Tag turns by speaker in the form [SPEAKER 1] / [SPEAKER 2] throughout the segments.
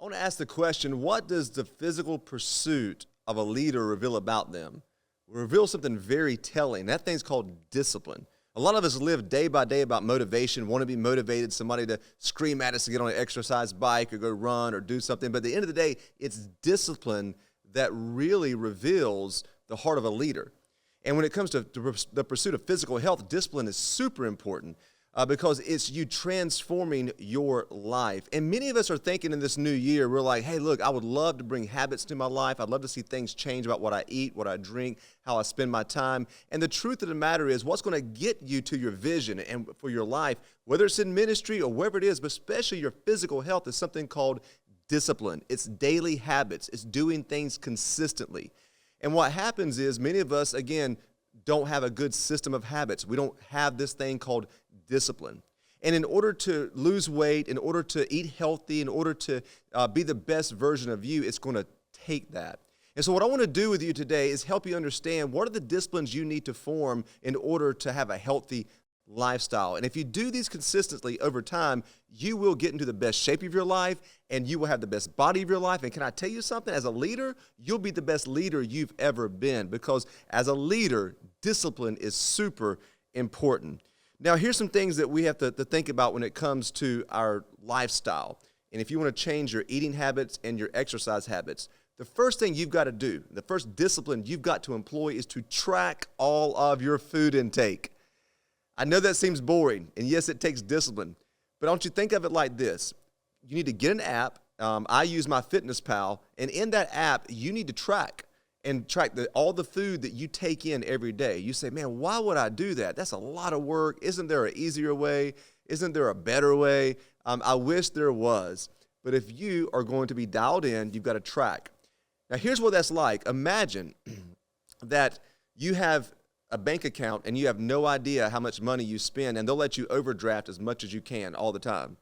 [SPEAKER 1] want to ask the question, what does the physical pursuit of a leader reveal about them? It reveals something very telling. That thing's called discipline. A lot of us live day by day about motivation, want to be motivated, somebody to scream at us to get on an exercise bike or go run or do something. But at the end of the day, it's discipline that really reveals the heart of a leader. And when it comes to the pursuit of physical health, discipline is super important because it's you transforming your life. And many of us are thinking in this new year, we're like, hey, look, I would love to bring habits to my life. I'd love to see things change about what I eat, what I drink, how I spend my time. And the truth of the matter is what's going to get you to your vision and for your life, whether it's in ministry or wherever it is, but especially your physical health, is something called discipline. It's daily habits. It's doing things consistently. And what happens is many of us, again, don't have a good system of habits. We don't have this thing called discipline. And in order to lose weight, in order to eat healthy, in order to be the best version of you, it's going to take that. And so what I want to do with you today is help you understand what are the disciplines you need to form in order to have a healthy lifestyle. And if you do these consistently over time, you will get into the best shape of your life and you will have the best body of your life. And can I tell you something? As a leader, you'll be the best leader you've ever been, because as a leader, discipline is super important. Now, here's some things that we have to think about when it comes to our lifestyle. And if you want to change your eating habits and your exercise habits, the first thing you've got to do, the first discipline you've got to employ, is to track all of your food intake. I know that seems boring, and yes, it takes discipline, but don't you think of it like this. You need to get an app. I use MyFitnessPal, and in that app, you need to track all the food that you take in every day. You say, man, why would I do that? That's a lot of work. Isn't there an easier way? Isn't there a better way? I wish there was. But if you are going to be dialed in, you've got to track. Now, here's what that's like. Imagine that you have a bank account and you have no idea how much money you spend, and they'll let you overdraft as much as you can all the time.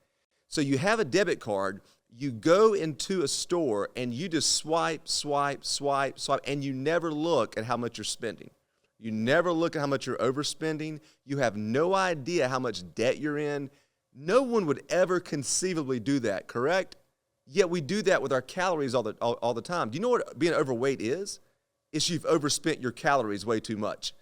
[SPEAKER 1] So you have a debit card, you go into a store and you just swipe, and you never look at how much you're spending. You never look at how much you're overspending. You have no idea how much debt you're in. No one would ever conceivably do that, correct? Yet we do that with our calories all the time. Do you know what being overweight is? It's you've overspent your calories way too much.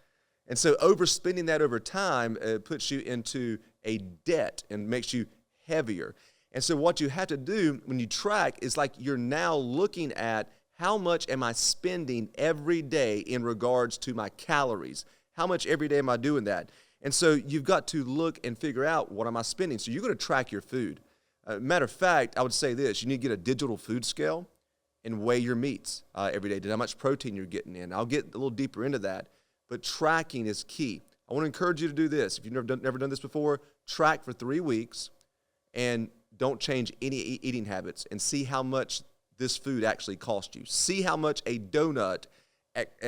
[SPEAKER 1] And so overspending that over time puts you into a debt and makes you heavier. And so what you have to do when you track is like you're now looking at how much am I spending every day in regards to my calories? How much every day am I doing that? And so you've got to look and figure out, what am I spending? So you're going to track your food. Matter of fact, I would say this. You need to get a digital food scale and weigh your meats every day. How much protein you're getting in. I'll get a little deeper into that. But tracking is key. I want to encourage you to do this. If you've never done this before, track for 3 weeks and don't change any eating habits, and see how much this food actually cost you. See how much a donut at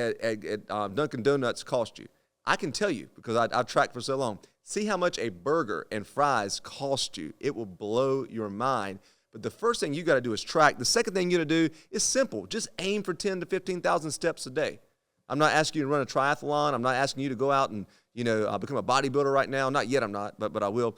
[SPEAKER 1] Dunkin' Donuts cost you. I can tell you because I've tracked for so long. See how much a burger and fries cost you. It will blow your mind. But the first thing you got to do is track. The second thing you got to do is simple. Just aim for 10 to 15,000 steps a day. I'm not asking you to run a triathlon. I'm not asking you to go out and, become a bodybuilder right now. Not yet, I'm not, but I will.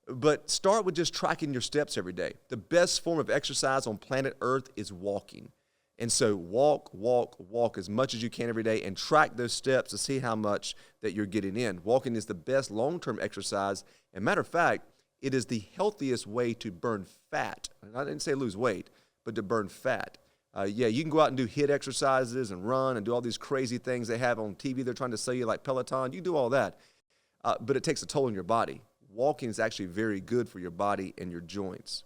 [SPEAKER 1] But start with just tracking your steps every day. The best form of exercise on planet Earth is walking. And so walk as much as you can every day and track those steps to see how much that you're getting in. Walking is the best long-term exercise. And matter of fact, it is the healthiest way to burn fat. And I didn't say lose weight, but to burn fat. You can go out and do HIIT exercises and run and do all these crazy things they have on TV. They're trying to sell you like Peloton. You can do all that, but it takes a toll on your body. Walking is actually very good for your body and your joints.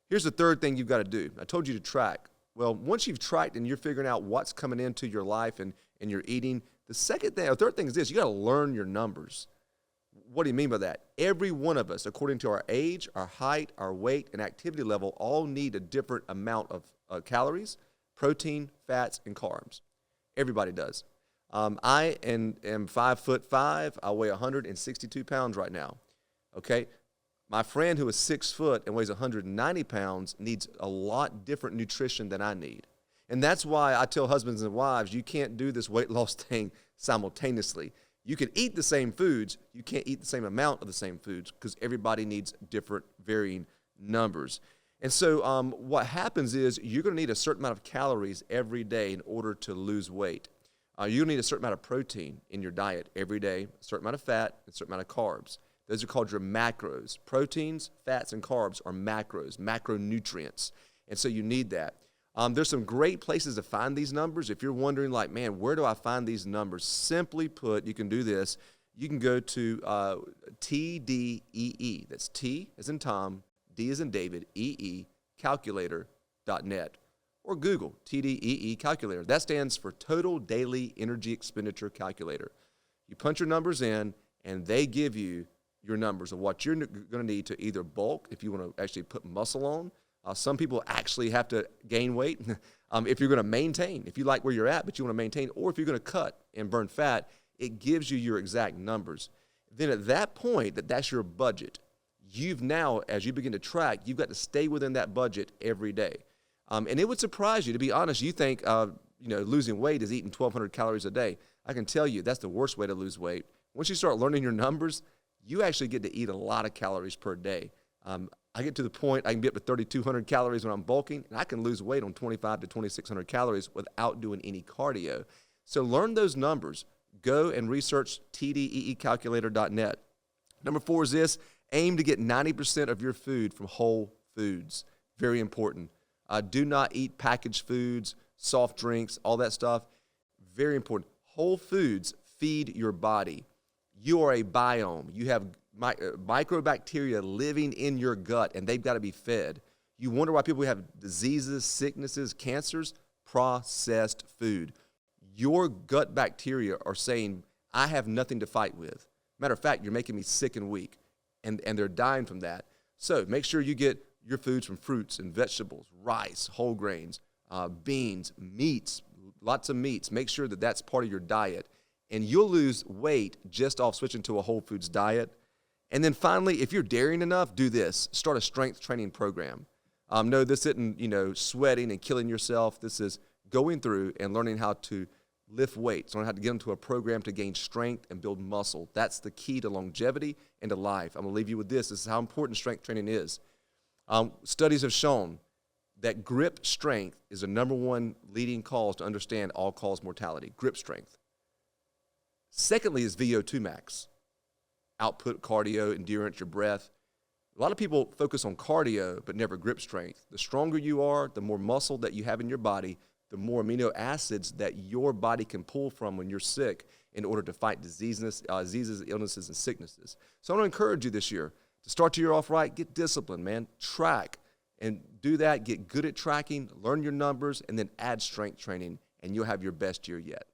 [SPEAKER 1] Here's the third thing you've got to do. I told you to track. Well, once you've tracked and you're figuring out what's coming into your life and your eating, the third thing is this. You got to learn your numbers. What do you mean by that? Every one of us, according to our age, our height, our weight, and activity level, all need a different amount of calories, protein, fats, and carbs. Everybody does. I am 5'5". I weigh 162 pounds right now. Okay? My friend who is 6 foot and weighs 190 pounds needs a lot different nutrition than I need. And that's why I tell husbands and wives, you can't do this weight loss thing simultaneously. You can eat the same foods. You can't eat the same amount of the same foods because everybody needs different, varying numbers. And so what happens is you're going to need a certain amount of calories every day in order to lose weight. You're going to need a certain amount of protein in your diet every day, a certain amount of fat, and a certain amount of carbs. Those are called your macros. Proteins, fats, and carbs are macros, macronutrients. And so you need that. There's some great places to find these numbers. If you're wondering, like, man, where do I find these numbers? Simply put, you can do this. You can go to TDEE. That's T as in Tom, D as in David, EE, calculator.net. Or Google TDEE calculator. That stands for Total Daily Energy Expenditure Calculator. You punch your numbers in, and they give you your numbers of what you're going to need to either bulk, if you want to actually put muscle on. Some people actually have to gain weight. If you're going to maintain, if you like where you're at, but you want to maintain, or if you're going to cut and burn fat, it gives you your exact numbers. Then at that point, that's your budget. You've now, as you begin to track, you've got to stay within that budget every day. And it would surprise you, to be honest. You think losing weight is eating 1,200 calories a day. I can tell you that's the worst way to lose weight. Once you start learning your numbers, you actually get to eat a lot of calories per day. I get to the point I can be up to 3,200 calories when I'm bulking, and I can lose weight on 2,500 to 2,600 calories without doing any cardio. So learn those numbers. Go and research tdeecalculator.net. Number 4 is this: aim to get 90% of your food from whole foods. Very important. Do not eat packaged foods, soft drinks, all that stuff. Very important. Whole foods feed your body. You are a biome. You have microbacteria living in your gut, and they've got to be fed. You wonder why people have diseases, sicknesses, cancers? Processed food. Your gut bacteria are saying, I have nothing to fight with. Matter of fact, you're making me sick and weak, and they're dying from that. So make sure you get your foods from fruits and vegetables, rice, whole grains, beans, meats, lots of meats. Make sure that that's part of your diet. And you'll lose weight just off switching to a whole foods diet. And then finally, if you're daring enough, do this. Start a strength training program. No, this isn't, sweating and killing yourself. This is going through and learning how to lift weights, learn how to get into a program to gain strength and build muscle. That's the key to longevity and to life. I'm going to leave you with this. This is how important strength training is. Studies have shown that grip strength is the number one leading cause to understand all-cause mortality, grip strength. Secondly is VO2 max, output, cardio, endurance, your breath. A lot of people focus on cardio but never grip strength. The stronger you are, the more muscle that you have in your body, the more amino acids that your body can pull from when you're sick in order to fight diseases, illnesses, and sicknesses. So I want to encourage you this year to start the year off right. Get disciplined, man. Track and do that. Get good at tracking, learn your numbers, and then add strength training, and you'll have your best year yet.